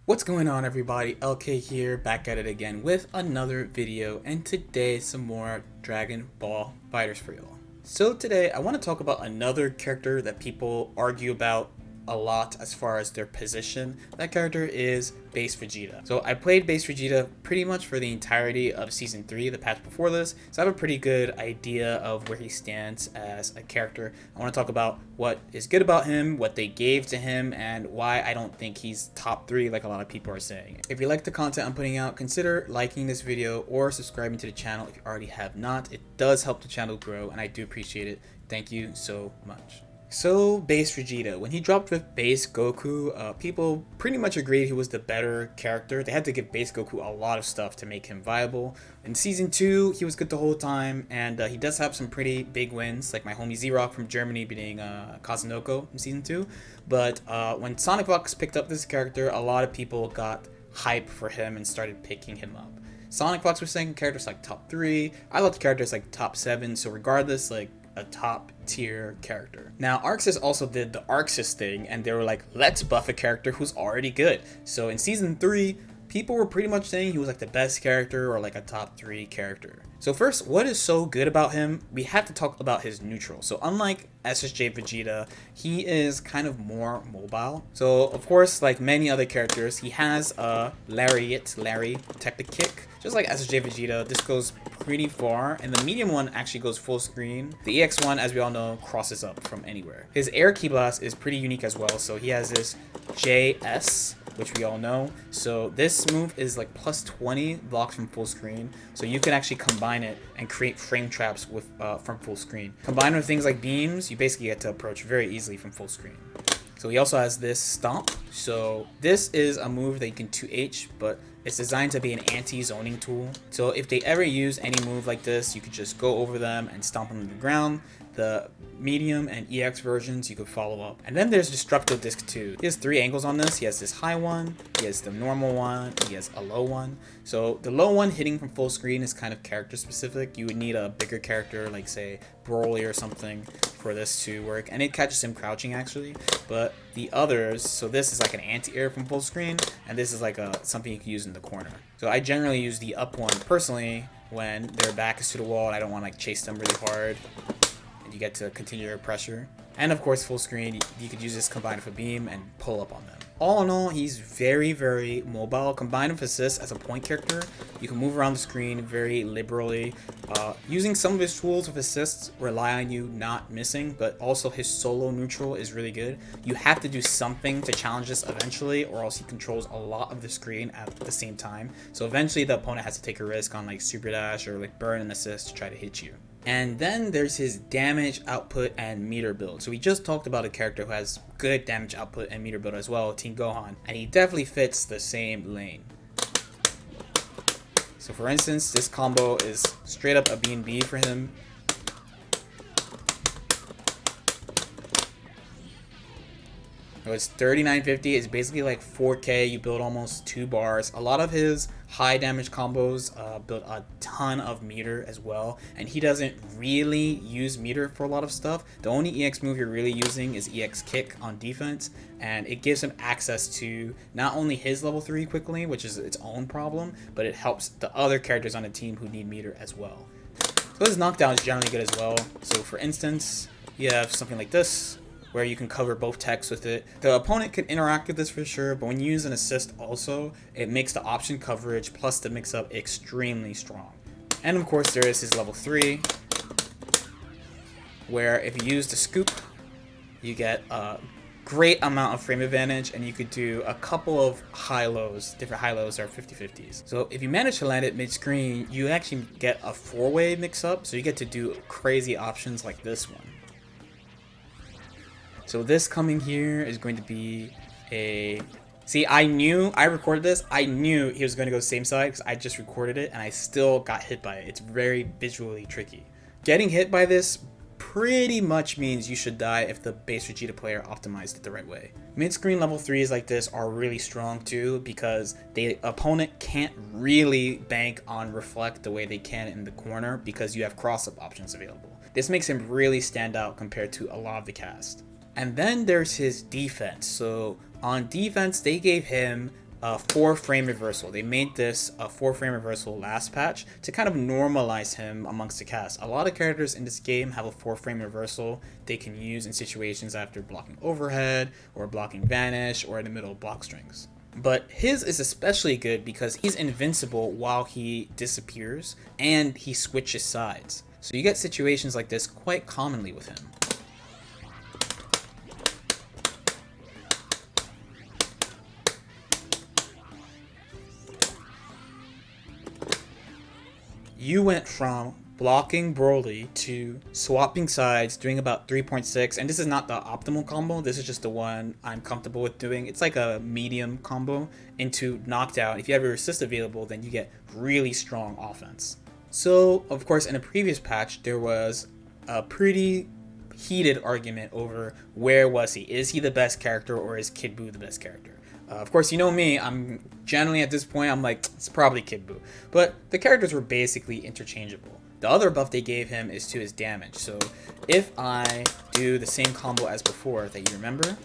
What's going on, everybody? LK here, back at it again with another video, and today some more Dragon Ball FighterZ for y'all. So today I want to talk about another character that people argue about a lot as far as their position. That character is Base Vegeta. So I played Base Vegeta pretty much for the entirety of Season 3, the patch before this, so I have a pretty good idea of where he stands as a character. I want to talk about what is good about him, what they gave to him, and why I don't think he's top 3 like a lot of people are saying. If you like the content I'm putting out, consider liking this video or subscribing to the channel if you already have not. It does help the channel grow, and I do appreciate it. Thank you so much. So Base Vegeta, when he dropped with Base Goku, people pretty much agreed he was the better character. They had to give Base Goku a lot of stuff to make him viable. In Season 2, he was good the whole time, and he does have some pretty big wins, like my homie Z-Rock from Germany beating Kazunoko in Season 2. But when Sonic Fox picked up this character, a lot of people got hype for him and started picking him up. Sonic Fox was saying characters like top 3. I love the characters like top 7, so regardless, like a top tier character. Now Arxis also did the Arxis thing, and they were like, let's buff a character who's already good. So in Season 3, people were pretty much saying he was like the best character or like a top 3 character. So first, what is so good about him? We have to talk about his neutral. So unlike SSJ Vegeta, he is kind of more mobile. So of course, like many other characters, he has a Larry type of kick. Just like SSJ Vegeta, this goes pretty far, and the medium one actually goes full screen. The EX one, as we all know, crosses up from anywhere. His air key blast is pretty unique as well. So he has this JS, which we all know. So this move is like plus 20 blocks from full screen. So you can actually combine it and create frame traps with from full screen. Combined with things like beams, you basically get to approach very easily from full screen. So he also has this stomp. So this is a move that you can 2H, but it's designed to be an anti-zoning tool. So if they ever use any move like this, you could just go over them and stomp them to the ground. The medium and EX versions you could follow up. And then there's Destructo Disc 2. He has 3 angles on this. He has this high one, he has the normal one, he has a low one. So the low one hitting from full screen is kind of character specific. You would need a bigger character like say Broly or something for this to work. And it catches him crouching actually. But the others, so this is like an anti-air from full screen, and this is like something you can use in the corner. So I generally use the up one personally when their back is to the wall and I don't want to like chase them really hard. You get to continue your pressure. And of course, full screen, you could use this combined with a beam and pull up on them. All in all, he's very, very mobile. Combined with assist as a point character, you can move around the screen very liberally. Using some of his tools with assists rely on you not missing, but also his solo neutral is really good. You have to do something to challenge this eventually, or else he controls a lot of the screen at the same time. So eventually the opponent has to take a risk on like super dash or like burn and assist to try to hit you. And then there's his damage output and meter build. So we just talked about a character who has good damage output and meter build as well, Team Gohan, and he definitely fits the same lane. So for instance, this combo is straight up a B&B for him. So it's 3950. It's basically like 4K. You build almost 2 bars. A lot of his high damage combos build a ton of meter as well, and he doesn't really use meter for a lot of stuff. The only EX move you're really using is EX kick on defense, and it gives him access to not only his level 3 quickly, which is its own problem, but it helps the other characters on the team who need meter as well. So his knockdown is generally good as well. So for instance, you have something like this, where you can cover both techs with it. The opponent can interact with this for sure, but when you use an assist also, it makes the option coverage plus the mix-up extremely strong. And of course there is his level 3, where if you use the scoop, you get a great amount of frame advantage, and you could do a couple of high-lows. Different high-lows are 50-50s. So if you manage to land it mid-screen, you actually get a 4-way mix-up, so you get to do crazy options like this one. So this coming here is going to be a... See, I recorded this. I knew he was going to go same side because I just recorded it and I still got hit by it. It's very visually tricky. Getting hit by this pretty much means you should die if the Base Vegeta player optimized it the right way. Mid-screen level 3s like this are really strong too because the opponent can't really bank on reflect the way they can in the corner because you have cross-up options available. This makes him really stand out compared to a lot of the cast. And then there's his defense. So on defense, they gave him 4-frame reversal. They made this a 4-frame reversal last patch to kind of normalize him amongst the cast. A lot of characters in this game have a 4-frame reversal they can use in situations after blocking overhead or blocking vanish or in the middle of block strings. But his is especially good because he's invincible while he disappears and he switches sides. So you get situations like this quite commonly with him. You went from blocking Broly to swapping sides, doing about 3.6, and this is not the optimal combo, this is just the one I'm comfortable with doing. It's like a medium combo into knockdown. If you have your assist available, then you get really strong offense. So, of course, in a previous patch, there was a pretty heated argument over where was he? Is he the best character or is Kid Buu the best character? Of course, you know me, I'm generally at this point, I'm like, it's probably Kid Buu. But the characters were basically interchangeable. The other buff they gave him is to his damage. So if I do the same combo as before that you remember,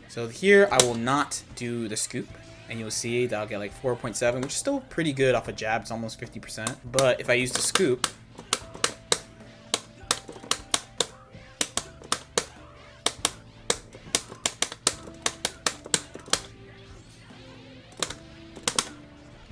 so here I will not do the scoop, and you'll see that I'll get like 4.7, which is still pretty good off a jab, it's almost 50%. But if I use the scoop,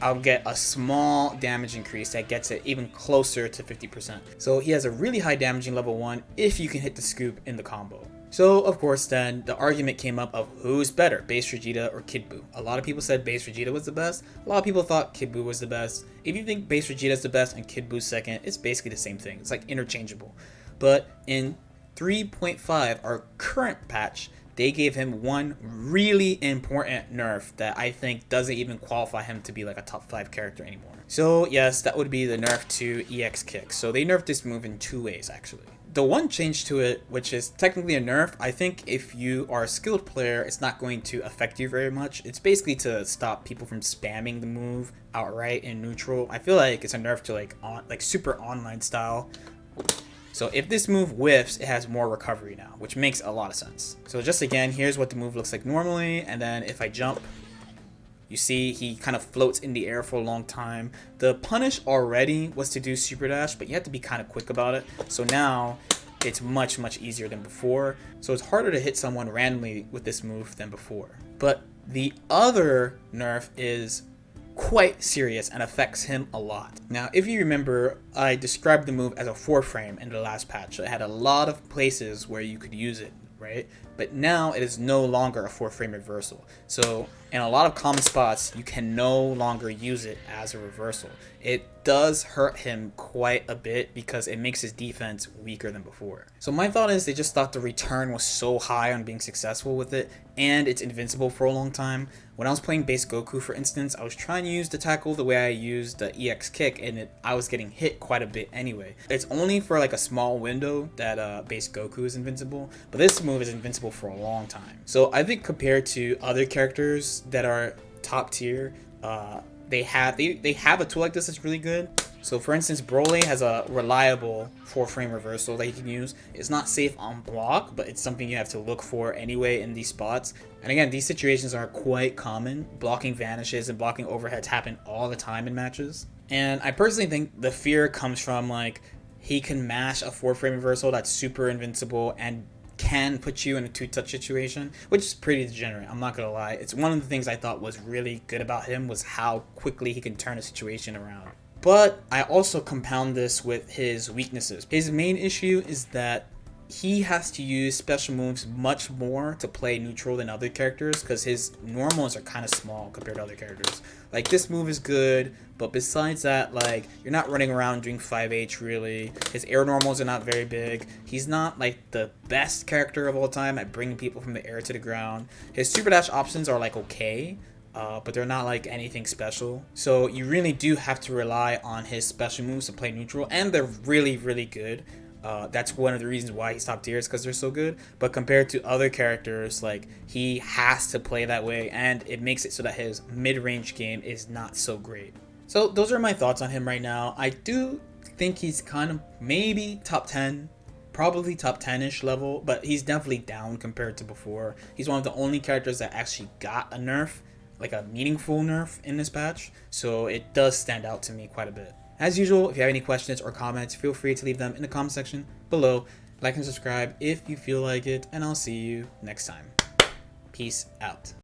I'll get a small damage increase that gets it even closer to 50%. So he has a really high damaging level 1 if you can hit the scoop in the combo. So of course then the argument came up of who's better, Base Vegeta or Kid Buu. A lot of people said Base Vegeta was the best. A lot of people thought Kid Buu was the best. If you think Base Vegeta is the best and Kid Buu's second, it's basically the same thing. It's like interchangeable. But in 3.5, our current patch, they gave him one really important nerf that I think doesn't even qualify him to be like a top 5 character anymore. So yes, that would be the nerf to EX kick. So they nerfed this move in 2 ways actually. The one change to it, which is technically a nerf, I think if you are a skilled player, it's not going to affect you very much. It's basically to stop people from spamming the move outright in neutral. I feel like it's a nerf to like super online style. So if this move whiffs, it has more recovery now, which makes a lot of sense. So just again, here's what the move looks like normally, and then if I jump, you see he kind of floats in the air for a long time. The punish already was to do super dash, but you have to be kind of quick about it. So now it's much easier than before. So it's harder to hit someone randomly with this move than before. But the other nerf is quite serious and affects him a lot. Now, if you remember, I described the move as a 4-frame in the last patch. It had a lot of places where you could use it, right? But now it is no longer a 4-frame reversal. So in a lot of common spots, you can no longer use it as a reversal. It does hurt him quite a bit because it makes his defense weaker than before. So my thought is they just thought the return was so high on being successful with it, and it's invincible for a long time. When I was playing Base Goku, for instance, I was trying to use the tackle the way I used the EX kick, and I was getting hit quite a bit anyway. It's only for like a small window that Base Goku is invincible, but this move is invincible for a long time. So I think compared to other characters that are top tier, they have a tool like this that's really good. So for instance, Broly has a reliable 4-frame reversal that you can use. It's not safe on block, but it's something you have to look for anyway in these spots. And again, these situations are quite common. Blocking vanishes and blocking overheads happen all the time in matches. And I personally think the fear comes from like he can mash a 4-frame reversal that's super invincible and can put you in a 2-touch situation, which is pretty degenerate, I'm not gonna lie. It's one of the things I thought was really good about him was how quickly he can turn a situation around. But I also compound this with his weaknesses. His main issue is that he has to use special moves much more to play neutral than other characters because his normals are kind of small compared to other characters. Like this move is good, but besides that, like you're not running around doing 5H really. His air normals are not very big. He's not like the best character of all time at bringing people from the air to the ground. His super dash options are like okay, but they're not like anything special. So you really do have to rely on his special moves to play neutral, and they're really good. That's one of the reasons why he's top tier is because they're so good. But compared to other characters, like he has to play that way, and it makes it so that his mid-range game is not so great. So those are my thoughts on him right now. I do think he's kind of maybe top 10 probably top 10-ish level, but he's definitely down compared to before. He's one of the only characters that actually got a nerf, like a meaningful nerf in this patch, so it does stand out to me quite a bit. As usual, if you have any questions or comments, feel free to leave them in the comment section below. Like and subscribe if you feel like it, and I'll see you next time. Peace out.